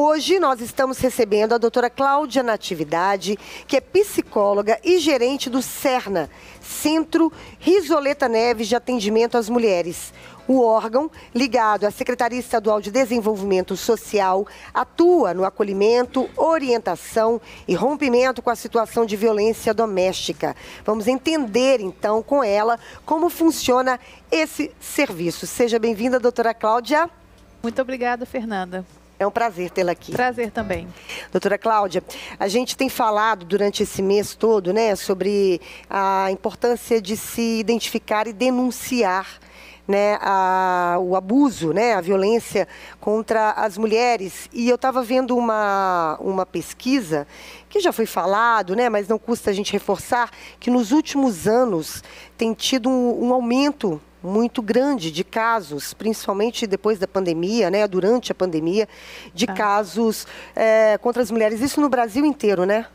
Hoje nós estamos recebendo a doutora Cláudia Natividade, que é psicóloga e gerente do Cerna, Centro Risoleta Neves de Atendimento às Mulheres. O órgão, ligado à Secretaria Estadual de Desenvolvimento Social, atua no acolhimento, orientação e rompimento com a situação de violência doméstica. Vamos entender, então, com ela como funciona esse serviço. Seja bem-vinda, doutora Cláudia. Muito obrigada, Fernanda. É um prazer tê-la aqui. Prazer também. Doutora Cláudia, a gente tem falado durante esse mês todo, né, sobre a importância de se identificar e denunciar, né, o abuso, né, a violência contra as mulheres. E eu estava vendo uma pesquisa que já foi falado, né, mas não custa a gente reforçar, que nos últimos anos tem tido um aumento muito grande de casos, principalmente depois da pandemia, né, durante a pandemia, de casos contra as mulheres. Isso no Brasil inteiro, né?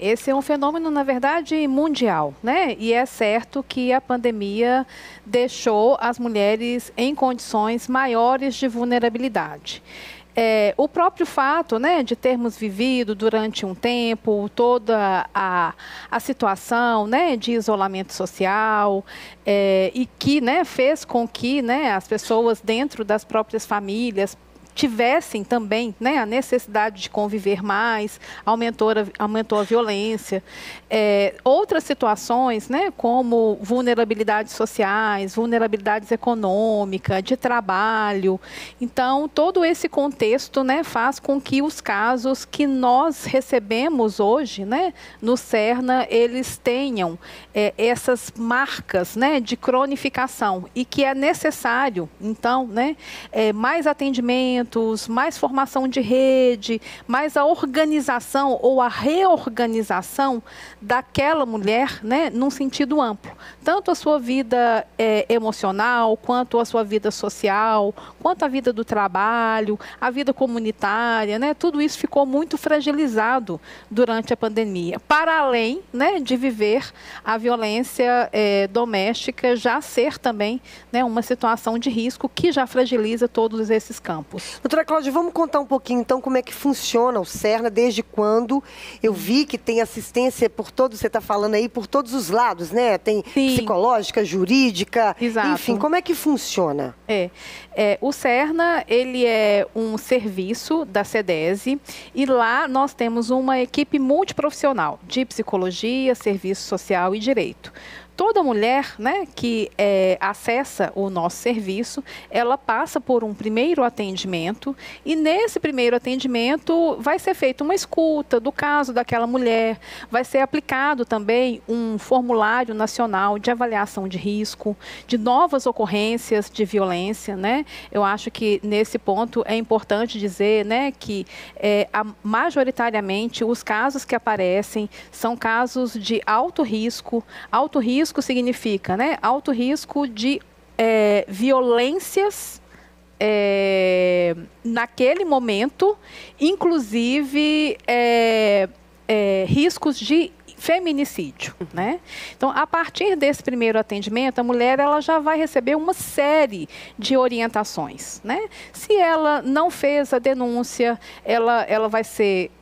Esse é um fenômeno, na verdade, mundial, né? E é certo que a pandemia deixou as mulheres em condições maiores de vulnerabilidade. O próprio fato, né, de termos vivido durante um tempo toda a situação, né, de isolamento social e que, né, fez com que, né, as pessoas dentro das próprias famílias tivessem também, né, a necessidade de conviver mais, aumentou a violência. Outras situações, né, como vulnerabilidades sociais, vulnerabilidades econômicas, de trabalho. Então, todo esse contexto, né, faz com que os casos que nós recebemos hoje, né, no Cerna, eles tenham essas marcas, né, de cronificação e que é necessário, então, né, mais atendimento, mais formação de rede, mais a organização ou a reorganização daquela mulher, né, num sentido amplo. Tanto a sua vida emocional, quanto a sua vida social, quanto a vida do trabalho, a vida comunitária, né, tudo isso ficou muito fragilizado durante a pandemia. Para além, né, de viver a violência doméstica já ser também, né, uma situação de risco que já fragiliza todos esses campos. Doutora Cláudia, vamos contar um pouquinho, então, como é que funciona o Cerna, desde quando eu vi que tem assistência por todos, você está falando aí, por todos os lados, né? Tem psicológica, jurídica, enfim, como é que funciona? O Cerna, ele é um serviço da CEDESE e lá nós temos uma equipe multiprofissional de psicologia, serviço social e direito. Toda mulher, né, que acessa o nosso serviço, ela passa por um primeiro atendimento e nesse primeiro atendimento vai ser feita uma escuta do caso daquela mulher, vai ser aplicado também um formulário nacional de avaliação de risco, de novas ocorrências de violência, né? Eu acho que nesse ponto é importante dizer, né, que majoritariamente os casos que aparecem são casos de alto risco significa, né, alto risco de violências naquele momento, inclusive riscos de feminicídio, né? Então, a partir desse primeiro atendimento, a mulher ela já vai receber uma série de orientações, né? Se ela não fez a denúncia, ela vai ser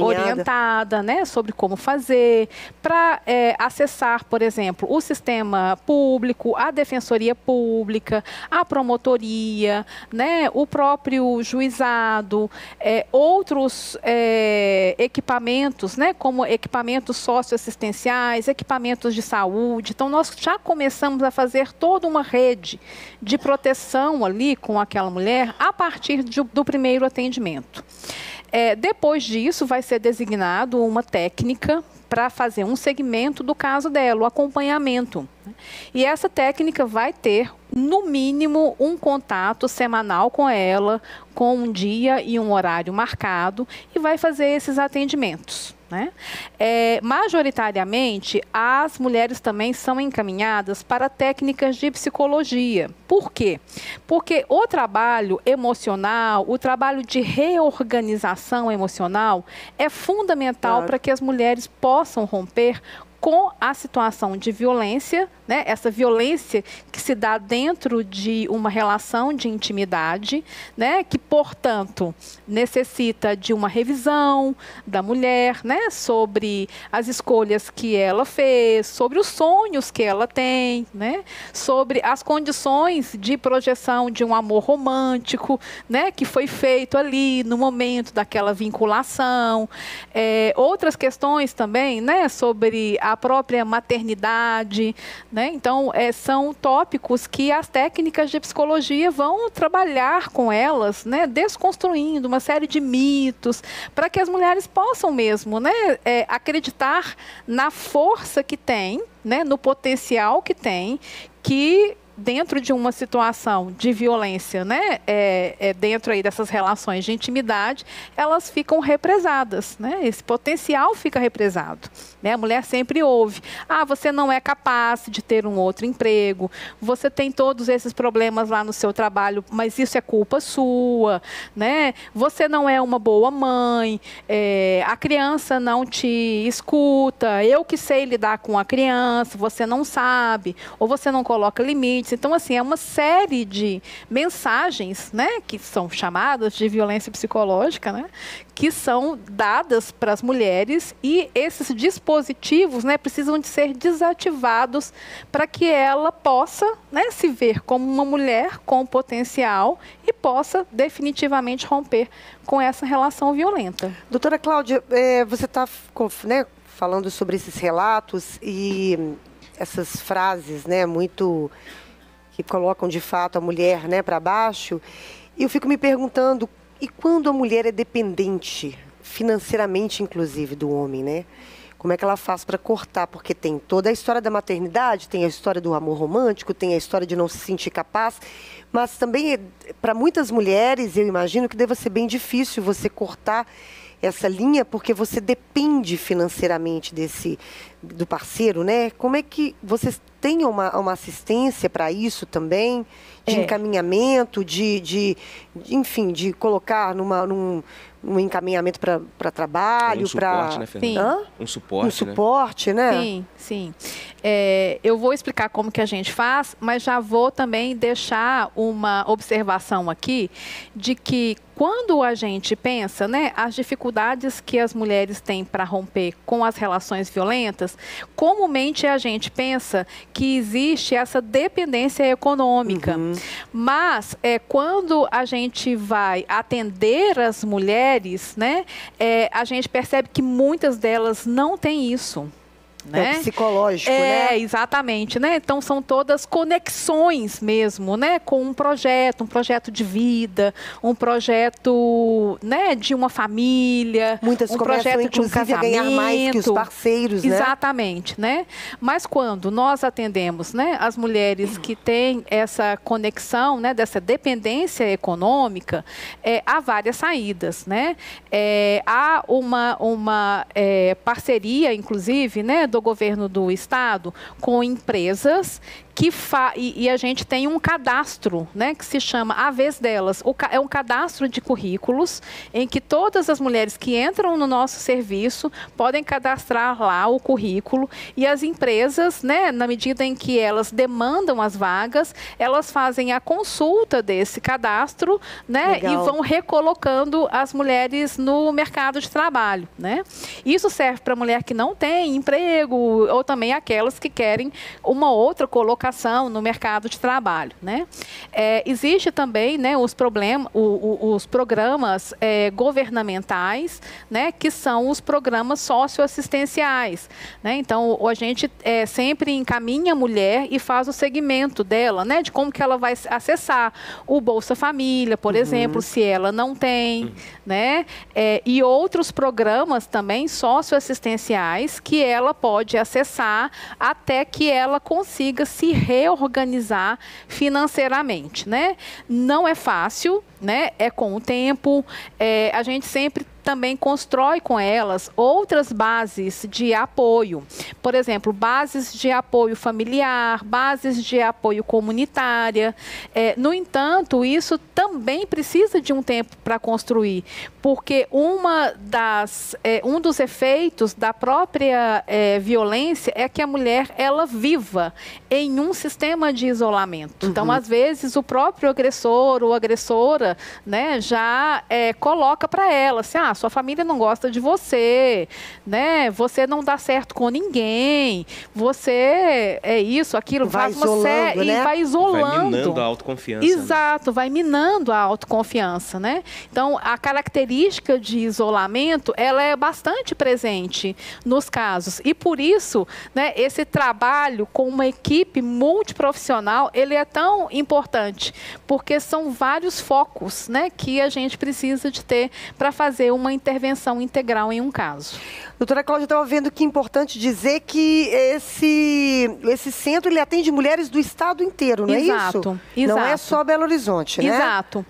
orientada, né, sobre como fazer, para acessar, por exemplo, o sistema público, a defensoria pública, a promotoria, né, o próprio juizado, outros equipamentos, né, como equipamentos socioassistenciais, equipamentos de saúde. Então, nós já começamos a fazer toda uma rede de proteção ali com aquela mulher a partir do primeiro atendimento. Depois disso, vai ser designado uma técnica para fazer um segmento do caso dela, o acompanhamento. E essa técnica vai ter, no mínimo, um contato semanal com ela, com um dia e um horário marcado, e vai fazer esses atendimentos, né? Majoritariamente, as mulheres também são encaminhadas para técnicas de psicologia. Por quê? Porque o trabalho emocional, o trabalho de reorganização emocional é fundamental para que as mulheres possam romper com a situação de violência, né? Essa violência que se dá dentro de uma relação de intimidade, né? Que, portanto, necessita de uma revisão da mulher, né? Sobre as escolhas que ela fez, sobre os sonhos que ela tem, né? Sobre as condições de projeção de um amor romântico, né? Que foi feito ali no momento daquela vinculação. Outras questões também, né? Sobre a própria maternidade, né? Então, são tópicos que as técnicas de psicologia vão trabalhar com elas, né? Desconstruindo uma série de mitos, para que as mulheres possam mesmo, né? Acreditar na força que tem, né? No potencial que tem, que dentro de uma situação de violência, né, dentro aí dessas relações de intimidade, elas ficam represadas, né? Esse potencial fica represado, né? A mulher sempre ouve: ah, você não é capaz de ter um outro emprego, você tem todos esses problemas lá no seu trabalho, mas isso é culpa sua, né? Você não é uma boa mãe, a criança não te escuta, eu que sei lidar com a criança, você não sabe, ou você não coloca limites. Então, assim, é uma série de mensagens, né, que são chamadas de violência psicológica, né, que são dadas para as mulheres, e esses dispositivos, né, precisam de ser desativados para que ela possa, né, se ver como uma mulher com potencial e possa definitivamente romper com essa relação violenta. Doutora Cláudia, você está, né, falando sobre esses relatos e essas frases, né, muito que colocam de fato a mulher, né, para baixo. E eu fico me perguntando, e quando a mulher é dependente, financeiramente inclusive, do homem, né? Como é que ela faz para cortar? Porque tem toda a história da maternidade, tem a história do amor romântico, tem a história de não se sentir capaz, mas também, para muitas mulheres, eu imagino que deva ser bem difícil você cortar essa linha, porque você depende financeiramente do parceiro, né? Como é que vocês têm uma assistência para isso também? De encaminhamento, enfim, de colocar num encaminhamento para trabalho, um suporte, né, Fernanda? Um suporte, né? Sim, sim. Eu vou explicar como que a gente faz, mas já vou também deixar uma observação aqui de que quando a gente pensa, né, as dificuldades que as mulheres têm para romper com as relações violentas, comumente a gente pensa que existe essa dependência econômica. Uhum. Mas quando a gente vai atender as mulheres, né, a gente percebe que muitas delas não têm isso. Né? É psicológico, né? Exatamente, né? Então, são todas conexões mesmo, né? Com um projeto de vida, um projeto, né, de uma família, muitas um projeto de um casamento. A ganhar mais que os parceiros, né? Exatamente, né? Mas quando nós atendemos, né, as mulheres que têm essa conexão, né, dessa dependência econômica, há várias saídas, né? Há uma parceria, inclusive, né, do governo do estado com empresas e a gente tem um cadastro, né, que se chama A Vez Delas. É um cadastro de currículos em que todas as mulheres que entram no nosso serviço podem cadastrar lá o currículo, e as empresas, né, na medida em que elas demandam as vagas, elas fazem a consulta desse cadastro, né, e vão recolocando as mulheres no mercado de trabalho, né? Isso serve para a mulher que não tem emprego, ou também aquelas que querem uma outra colocação no mercado de trabalho, né? Existe também, né, os programas governamentais, né, que são os programas socioassistenciais, né? Então, a gente sempre encaminha a mulher e faz o segmento dela, né, de como que ela vai acessar o Bolsa Família, por exemplo, se ela não tem, né? E outros programas também socioassistenciais que ela pode acessar até que ela consiga se reorganizar financeiramente, né? Não é fácil, né? É com o tempo. A gente sempre também constrói com elas outras bases de apoio. Por exemplo, bases de apoio familiar, bases de apoio comunitária. No entanto, isso também precisa de um tempo para construir, porque um dos efeitos da própria violência é que a mulher ela viva em um sistema de isolamento. Então, às vezes, o próprio agressor ou agressora, né, já coloca para ela assim, sua família não gosta de você, né? Você não dá certo com ninguém, você é isso, aquilo, vai isolando, né? E vai isolando. Vai minando a autoconfiança. Exato, vai minando a autoconfiança, né? Então, a característica de isolamento, ela é bastante presente nos casos. E por isso, né, esse trabalho com uma equipe multiprofissional, ele é tão importante, porque são vários focos, né, que a gente precisa de ter para fazer uma intervenção integral em um caso. Doutora Cláudia, eu estava vendo que é importante dizer que esse centro ele atende mulheres do estado inteiro, não é isso? Exato. Não é só Belo Horizonte, né? Exato.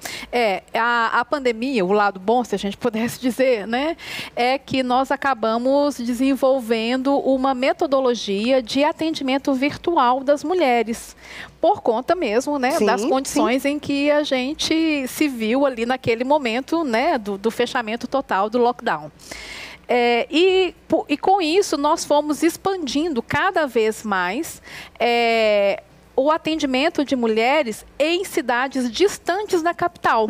A pandemia, o lado bom, se a gente pudesse dizer, né, é que nós acabamos desenvolvendo uma metodologia de atendimento virtual das mulheres, por conta mesmo, né, das condições em que a gente se viu ali naquele momento, né, do fechamento total do lockdown. E com isso, nós fomos expandindo cada vez mais o atendimento de mulheres em cidades distantes da capital.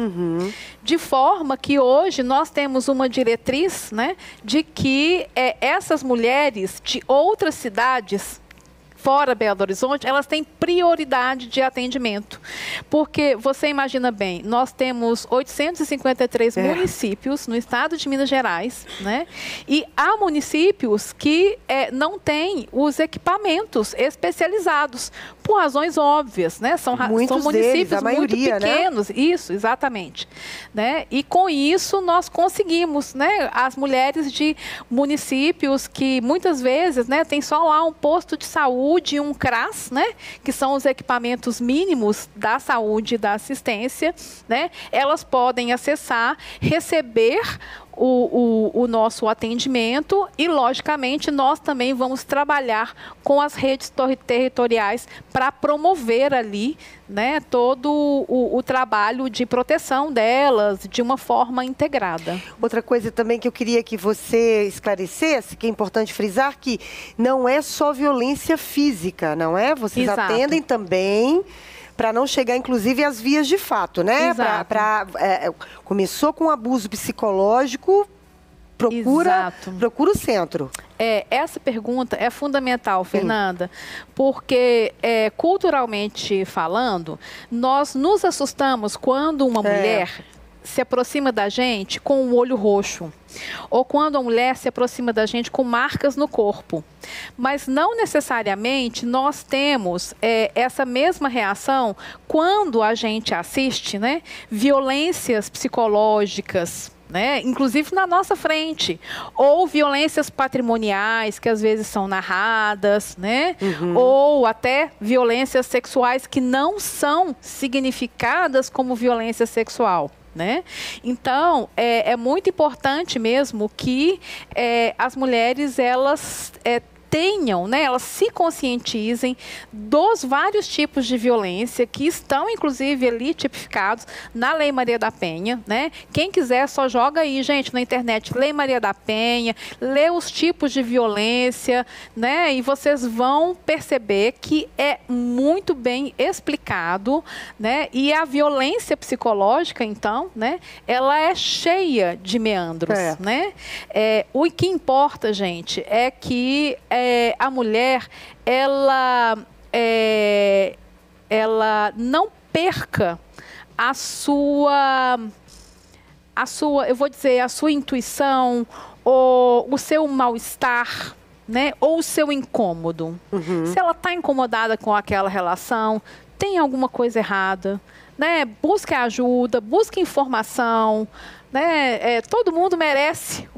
De forma que hoje nós temos uma diretriz, né, de que essas mulheres de outras cidades fora Belo Horizonte, elas têm prioridade de atendimento. Porque, você imagina bem, nós temos 853 municípios no estado de Minas Gerais, né? E há municípios que não têm os equipamentos especializados, por razões óbvias, né? São municípios deles, a maioria, muito pequenos. Né? Isso, exatamente. Né? E com isso nós conseguimos, né, as mulheres de municípios que muitas vezes, né, tem só lá um posto de saúde, um CRAS, né, que são os equipamentos mínimos da saúde e da assistência, né, elas podem acessar, receber o nosso atendimento e, logicamente, nós também vamos trabalhar com as redes territoriais para promover ali, né, todo o trabalho de proteção delas de uma forma integrada. Outra coisa também que eu queria que você esclarecesse, que é importante frisar, que não é só violência física, não é? Vocês atendem também para não chegar, inclusive, às vias de fato, né? Começou com abuso psicológico, procura o centro. Essa pergunta é fundamental, Fernanda, porque, culturalmente falando, nós nos assustamos quando uma mulher se aproxima da gente com o olho roxo, ou quando a mulher se aproxima da gente com marcas no corpo. Mas não necessariamente nós temos essa mesma reação quando a gente assiste, né, violências psicológicas, né, inclusive na nossa frente, ou violências patrimoniais que às vezes são narradas, né, ou até violências sexuais que não são significadas como violência sexual. Né? Então, é muito importante mesmo que as mulheres, elas tenham, né, elas se conscientizem dos vários tipos de violência que estão, inclusive, ali tipificados na Lei Maria da Penha, né? Quem quiser, só joga aí, gente, na internet, Lei Maria da Penha, lê os tipos de violência, né? E vocês vão perceber que é muito bem explicado, né? E a violência psicológica, então, né, ela é cheia de meandros, né? O que importa, gente, é que a mulher, ela não perca a sua, eu vou dizer, a sua intuição, ou o seu mal-estar, né, ou o seu incômodo. Se ela está incomodada com aquela relação, tem alguma coisa errada, né? Busque ajuda, busque informação, né? Todo mundo merece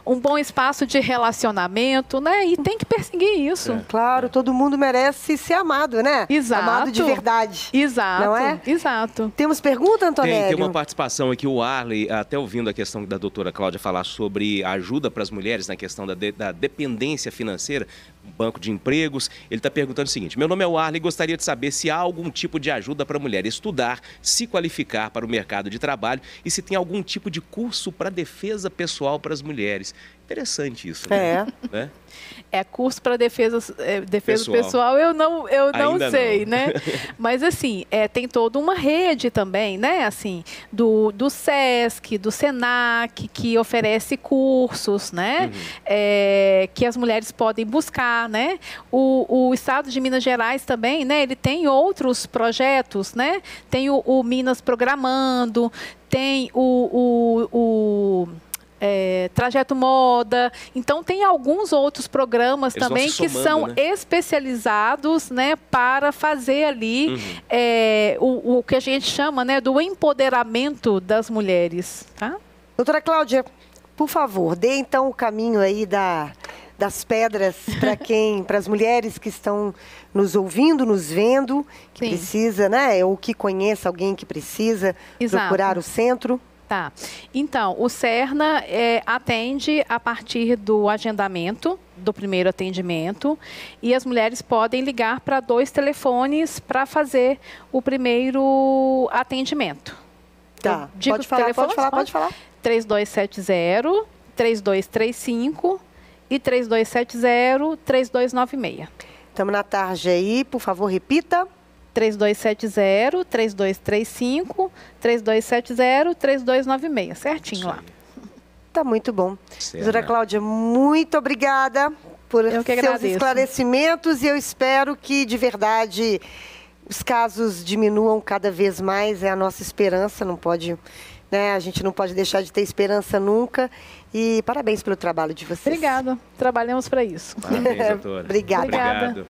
um bom espaço de relacionamento, né? E tem que perseguir isso. Claro, todo mundo merece ser amado, né? Exato. Amado de verdade. Exato. Não é? Exato. Temos pergunta, Antonélio? Tem uma participação aqui, o Arley, até ouvindo a questão da doutora Cláudia falar sobre ajuda para as mulheres na questão da dependência financeira, banco de empregos. Ele está perguntando o seguinte: meu nome é o Arley e gostaria de saber se há algum tipo de ajuda para a mulher estudar, se qualificar para o mercado de trabalho e se tem algum tipo de curso para defesa pessoal para as mulheres. Interessante isso, né? Né? Curso para defesa pessoal, eu não sei, né? Mas assim, tem toda uma rede também, né? Assim, do SESC, do SENAC, que oferece cursos, né? Que as mulheres podem buscar, né? O Estado de Minas Gerais também, né? Ele tem outros projetos, né? Tem o Minas Programando, tem o Trajeto Moda. Então, tem alguns outros programas também que são especializados, né, para fazer ali o que a gente chama, né, do empoderamento das mulheres. Tá? Doutora Cláudia, por favor, dê então o caminho aí das pedras para as mulheres que estão nos ouvindo, nos vendo, que precisa, né, ou que conheça alguém que precisa procurar o centro. Tá. Então, o Serna atende a partir do agendamento, do primeiro atendimento, e as mulheres podem ligar para 2 telefones para fazer o primeiro atendimento. Tá. Pode falar. 3270, 3235 e 3270, 3296. Estamos na tarde aí, por favor, repita. 3270, 3235, 3270, 3296. Certinho lá. Tá muito bom. Doutora Cláudia, muito obrigada por seus esclarecimentos e eu espero que, de verdade, os casos diminuam cada vez mais. É a nossa esperança, não pode, né? A gente não pode deixar de ter esperança nunca. E parabéns pelo trabalho de vocês. Obrigada. Trabalhamos para isso. Parabéns, doutora. Obrigada. Obrigada.